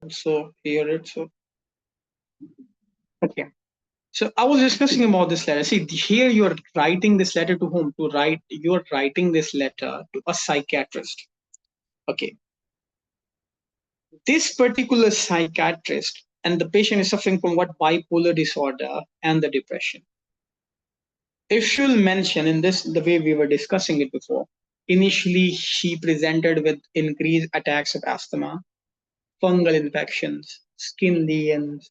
also hear it. So, okay. So I was discussing about this letter. See, here you are writing this letter to whom? You are writing this letter to a psychiatrist. Okay. This particular psychiatrist and the patient is suffering from what? Bipolar disorder and the depression. If you'll mention in this, the way we were discussing it before, initially she presented with increased attacks of asthma, fungal infections, skin lesions,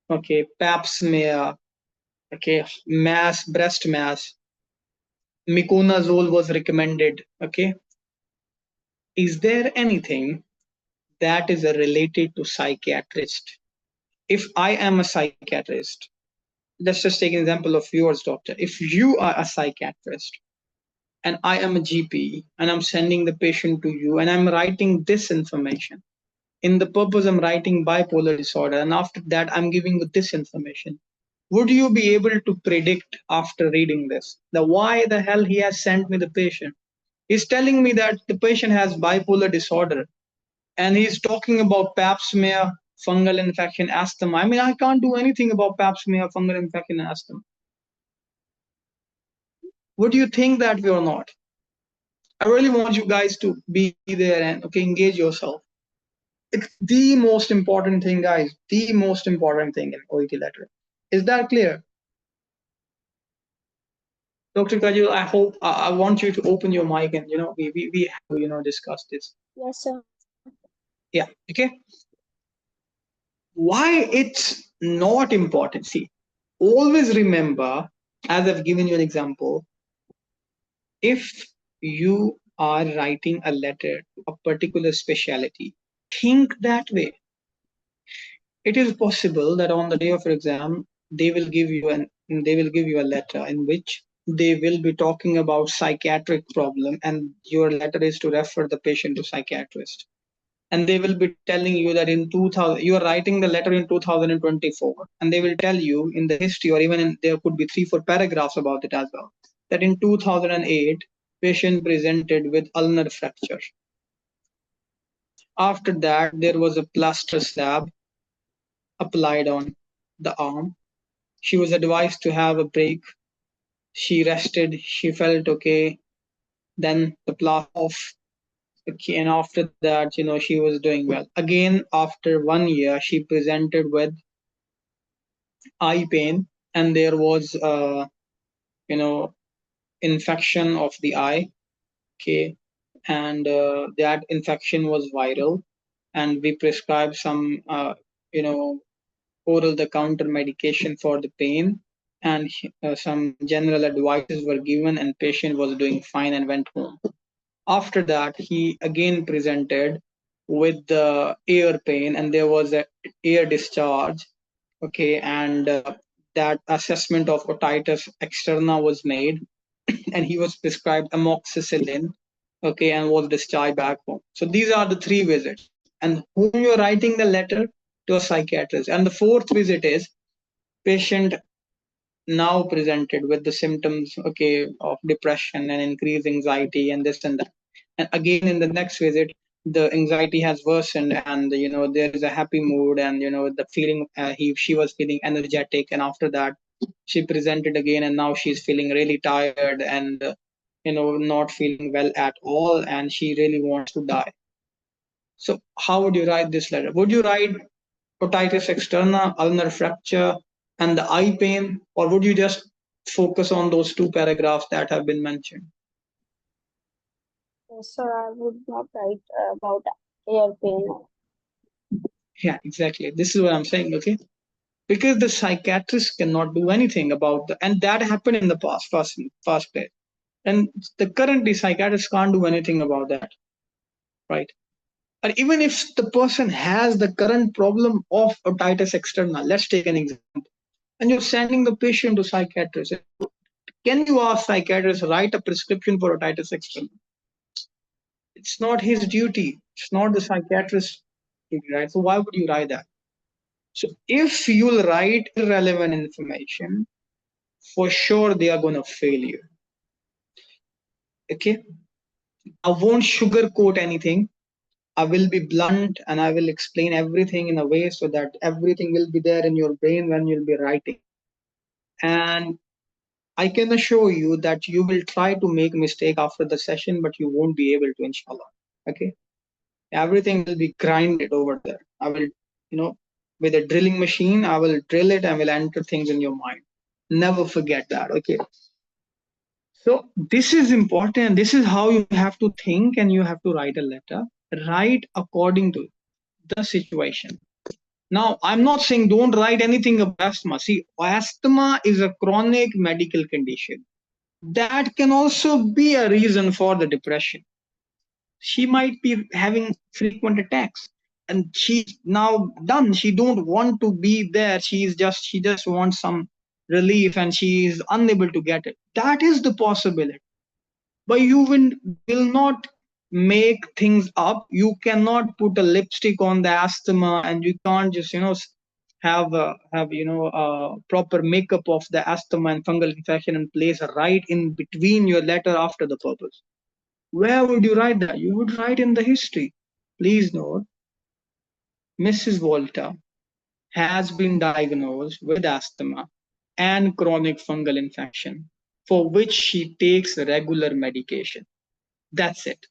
okay, pap smear, okay, breast mass, miconazole was recommended, okay. Is there anything that is related to psychiatrist? If I am a psychiatrist, let's just take an example of yours, doctor. If you are a psychiatrist and I am a GP and I'm sending the patient to you and I'm writing this information, in the purpose I'm writing bipolar disorder, and after that I'm giving you this information, would you be able to predict after reading this the why the hell he has sent me the patient? He's telling me that the patient has bipolar disorder and he's talking about pap smear, fungal infection, asthma. I mean, I can't do anything about pap smear, fungal infection, and asthma. Would you think that way or not? I really want you guys to be there and okay, engage yourself. It's the most important thing, guys. The most important thing in OET letter. Is that clear? Dr. Kajul, I hope I want you to open your mic and we have discuss this. Yes, sir. Yeah, okay. Why it's not important? See, always remember, as I've given you an example, if you are writing a letter to a particular specialty, think that way. It is possible that on the day of your exam, they will give you a letter in which they will be talking about psychiatric problem, and your letter is to refer the patient to psychiatrist. And they will be telling you that in 2000 you are writing the letter in 2024, and they will tell you in the history, or even there could be 3-4 paragraphs about it as well, that in 2008 patient presented with ulnar fracture. After that there was a plaster slab applied on the arm. She was advised to have a break. She rested, she felt okay, then the plaster off. Okay, and after that, she was doing well. Again, after 1 year, she presented with eye pain, and there was, you know, infection of the eye. Okay, and that infection was viral, and we prescribed some, oral the counter medication for the pain, and some general advices were given, and patient was doing fine and went home. After that, he again presented with the ear pain, and there was a ear discharge. Okay, and that assessment of otitis externa was made, and he was prescribed amoxicillin. Okay, and was discharged back home. So these are the 3 visits, and whom you're writing the letter to a psychiatrist. And the 4th visit is patient now presented with the symptoms, okay, of depression and increased anxiety and this and that. And again, in the next visit, the anxiety has worsened, and there is a happy mood, and the feeling, she was feeling energetic, and after that she presented again, and now she's feeling really tired, and not feeling well at all, and she really wants to die. So how would you write this letter? Would you write otitis externa, ulnar fracture, and the eye pain, or would you just focus on those 2 paragraphs that have been mentioned? Yes, sir. I would not write about ear pain. Yeah, exactly. This is what I'm saying, okay? Because the psychiatrist cannot do anything about and that happened in the past place. And the currently psychiatrists can't do anything about that, right? And even if the person has the current problem of otitis externa, let's take an example, and you're sending the patient to psychiatrist, can you ask psychiatrist write a prescription for otitis externa? It's not his duty. It's not the psychiatrist's duty, right? So why would you write that? So if you'll write irrelevant information, for sure they are going to fail you. Okay? I won't sugarcoat anything. I will be blunt and I will explain everything in a way so that everything will be there in your brain when you'll be writing. And I can assure you that you will try to make mistake after the session, but you won't be able to, inshallah. Okay. Everything will be grinded over there. I will, with a drilling machine, I will drill it and will enter things in your mind. Never forget that. Okay. So this is important. This is how you have to think and you have to write a letter. Write according to the situation. Now, I'm not saying don't write anything about asthma. See, asthma is a chronic medical condition. That can also be a reason for the depression. She might be having frequent attacks and she's now done. She don't want to be there. She just wants some relief and she is unable to get it. That is the possibility. But you will not make things up. You cannot put a lipstick on the asthma and you can't just have proper makeup of the asthma and fungal infection and place right in between your letter after the purpose. Where would you write that? You would write in the history. Please note, Mrs. Volta has been diagnosed with asthma and chronic fungal infection for which she takes regular medication. That's it.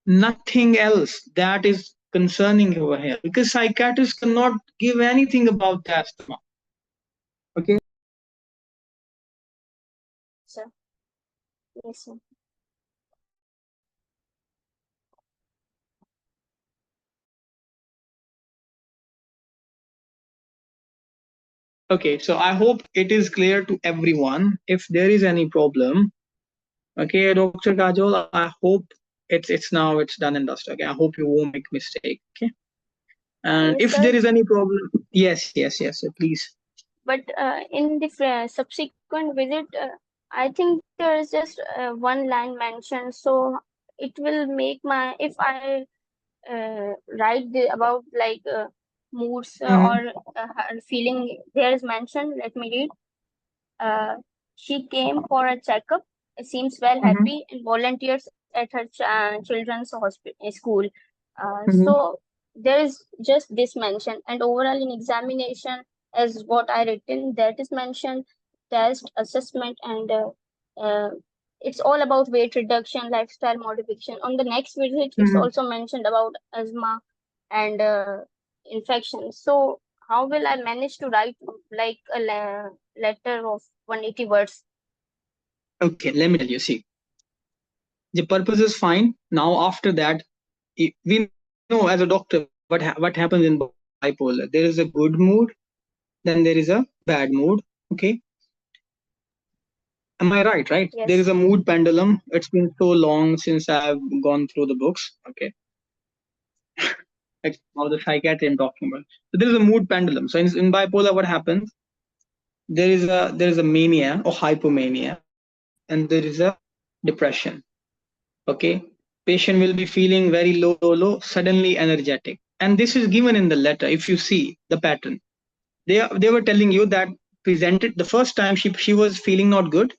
Nothing else that is concerning over here because psychiatrists cannot give anything about the asthma. Okay. Sir. Yes, sir. Okay, so I hope it is clear to everyone. If there is any problem, okay, Dr. Kajol, I hope it's done and dusted. Okay, I hope you won't make mistake. Okay, and Yes, if there sir. is any problem, yes, please. But in the subsequent visit, I think there is just one line mentioned, so it will make my if I write about like moods Mm-hmm, or her feeling. There is mentioned. Let me read. Uh, she came for a checkup. Seems well mm-hmm, happy and volunteers at her children's school. mm-hmm, So there is just this mention, and overall in examination, as what I written, that is mentioned test assessment and uh, it's all about weight reduction, lifestyle modification. On the next visit, it's mm-hmm. also mentioned about asthma and infection. So how will I manage to write like a letter of 180 words? Okay, let me tell you. See, the purpose is fine. Now, after that, we know as a doctor what happens in bipolar. There is a good mood, then there is a bad mood. Okay, am I right? Right. There is Yes, a mood pendulum. It's been so long since I've gone through the books. Okay, like all the psychiatry I'm talking about. So there is a mood pendulum. So in bipolar, what happens? There is a mania or hypomania, and there is a depression. Okay, patient will be feeling very low, suddenly energetic, and this is given in the letter. If you see the pattern, they were telling you that presented the first time she was feeling not good.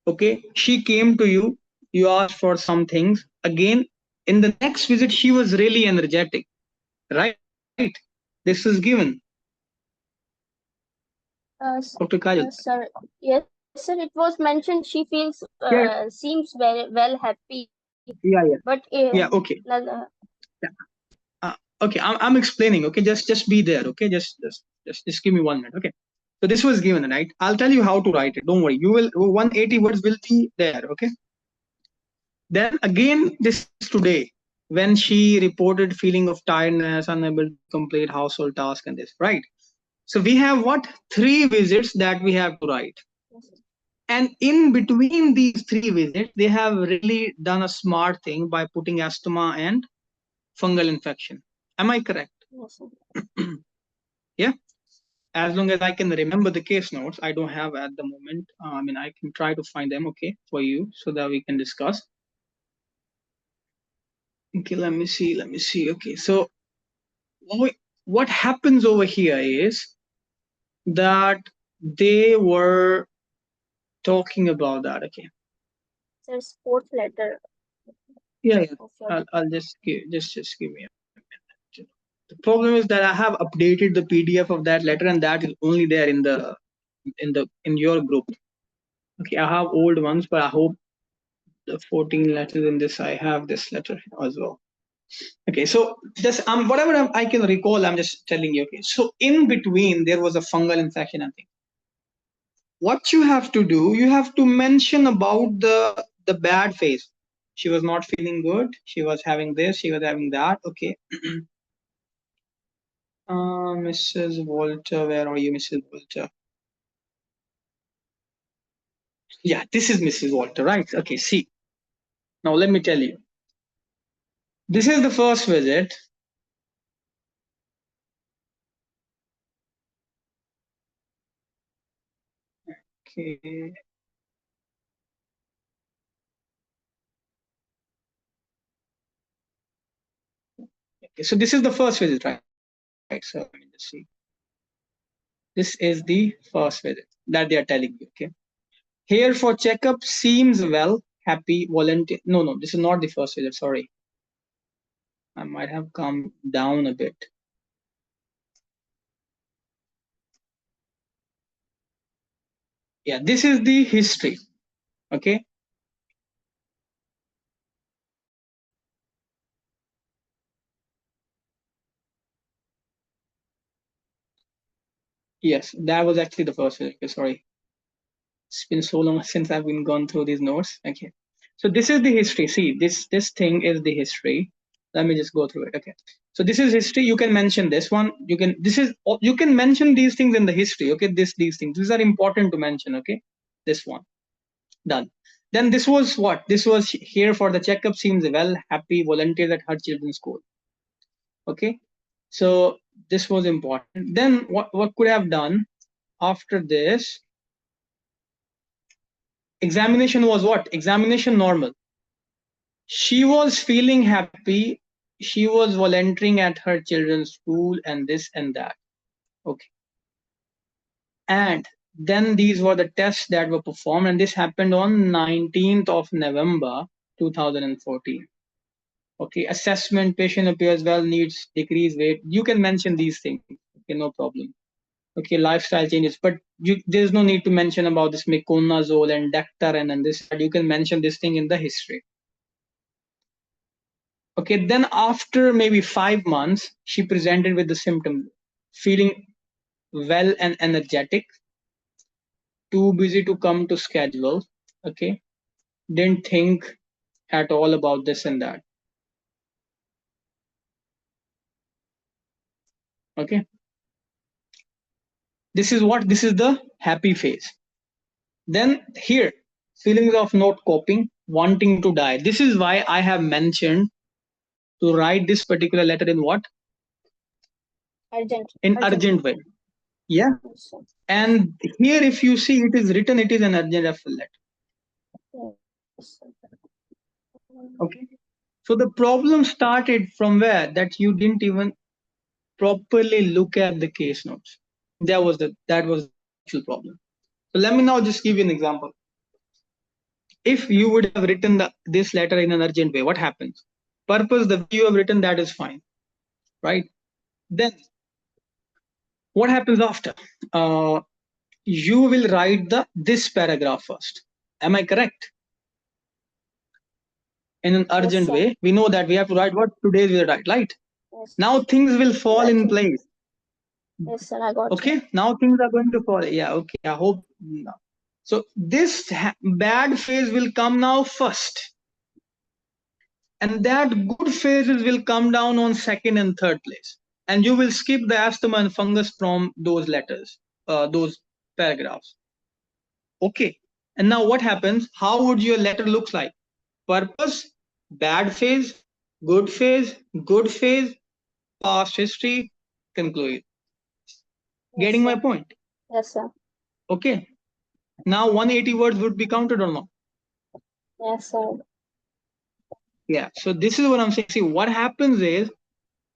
Okay, she came to you, you asked for some things again. In the next visit she was really energetic, right? This is given, Dr. Kajal. sir. Yes, sir. It was mentioned she feels Yeah, seems very well happy, but yeah, okay. Okay, I'm explaining. Okay, just be there. Okay, just give me 1 minute. Okay, so this was given, right? I'll tell you how to write it. Don't worry. You will 180 words will be there. Okay. Then again, this is today when she reported feeling of tiredness, unable to complete household task, and this, right? So we have what, 3 visits that we have to write, and in between these 3 visits, they have really done a smart thing by putting asthma and fungal infection. Am I correct? yes, sir. Yeah. As long as I can remember the case notes, I don't have at the moment. I mean, I can try to find them, okay, for you so that we can discuss. Okay, let me see. Let me see. Okay, so what happens over here is that they were talking about that. Okay. Sir, fourth letter. Yeah, of yeah. your I'll just give me a minute. The problem is that I have updated the PDF of that letter, and that is only there in your group. Okay, I have old ones, but I hope the 14 letters in this, I have this letter as well. Okay, so just whatever I can recall, I'm just telling you. Okay, so in between there was a fungal infection, I think. What you have to do, you have to mention about the bad phase. She was not feeling good, she was having this, she was having that. Okay. Mrs. Walter, where are you, Mrs. Walter? Yeah, this is Mrs. Walter, right? Okay, see, now let me tell you, this is the first visit. Okay. Okay, so this is the first visit, right? So let me just see. This is the first visit that they are telling you. Okay. Here for checkup, seems well, happy, volunteer. No, this is not the first visit. Sorry. I might have come down a bit. Yeah, this is the history. Okay. Yes, that was actually the first visit. Okay, sorry. It's been so long since I've been gone through these notes. Okay. So this is the history. See, this thing is the history. Let me just go through it. Okay. So this is history. You can mention this one. You can mention these things in the history. Okay. These things. These are important to mention. Okay. This one. Done. Then this was what? This was here for the checkup, seems well, happy, volunteers at her children's school. Okay. So this was important. Then what could I have done after this? Examination was what? Examination normal. She was feeling happy. She was volunteering at her children's school and this and that. Okay. And then these were the tests that were performed, and this happened on 19th of November 2014. Okay. Assessment, patient appears well, needs decrease weight. You can mention these things. Okay, no problem. Okay, lifestyle changes, but there's no need to mention about this meconazole and dactarin and this. You can mention this thing in the history. Okay, then after maybe 5 months, she presented with the symptom, feeling well and energetic, too busy to come to schedule. Okay, didn't think at all about this and that. Okay, this is the happy phase. Then here, feelings of not coping, wanting to die. This is why I have mentioned to write this particular letter in what? In urgent way. Yeah. Yes, And here, if you see, it is written, it is an urgent referral letter. Okay. So the problem started from where? That you didn't even properly look at the case notes. That was the actual problem. So let me now just give you an example. If you would have written this letter in an urgent way, what happens? Purpose, the way you have written, that is fine, right? Then what happens after? You will write this paragraph first. Am I correct? In an urgent way, we know that we have to write what today we write, right? Yes. Now things will fall in place. Yes, sir, I got Okay, you. now things are going to fall. Yeah, okay, I hope. So this bad phase will come now first, and that good phases will come down on second and third place, and you will skip the asthma and fungus from those letters, those paragraphs. Okay, and now what happens? How would your letter look like? Purpose, bad phase, good phase, past history, conclude. Getting my point? Yes, sir. Okay. Now 180 words would be counted or not? Yes, sir. Yeah. So this is what I'm saying. See, what happens is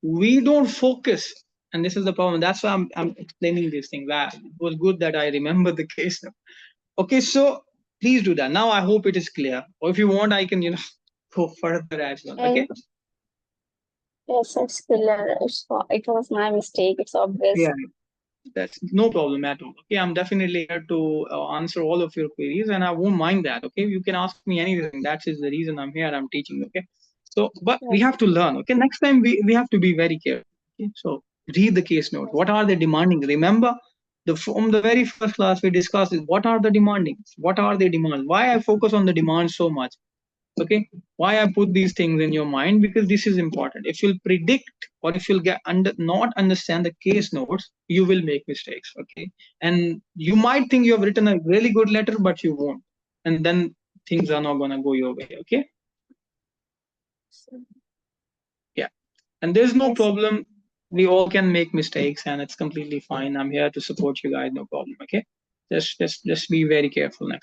we don't focus, and this is the problem. That's why I'm explaining this thing. That it was good that I remember the case now. Okay, so please do that. Now I hope it is clear. Or if you want, I can go further as well. And Okay. yes, it's clear. It was my mistake. It's obvious. Yeah. That's no problem at all. Okay, I'm definitely here to answer all of your queries, and I won't mind that. Okay, you can ask me anything. That is the reason I'm here. I'm teaching. Okay, so but we Yes. have to learn. Okay, next time we have to be very careful. Okay, so read the case notes. Yes. What are they demanding? Remember, from the very first class we discussed is what are the demandings? What are they demands? Why I focus on the demands so much? Okay, why I put these things in your mind, because this is important. If you'll predict or if you'll get not understand the case notes, you will make mistakes. Okay, and you might think you have written a really good letter, but you won't, and then things are not going to go your way. Okay. Yeah, and there's no Yes. problem. We all can make mistakes, and it's completely fine. I'm here to support you guys. No problem. Okay, just be very careful next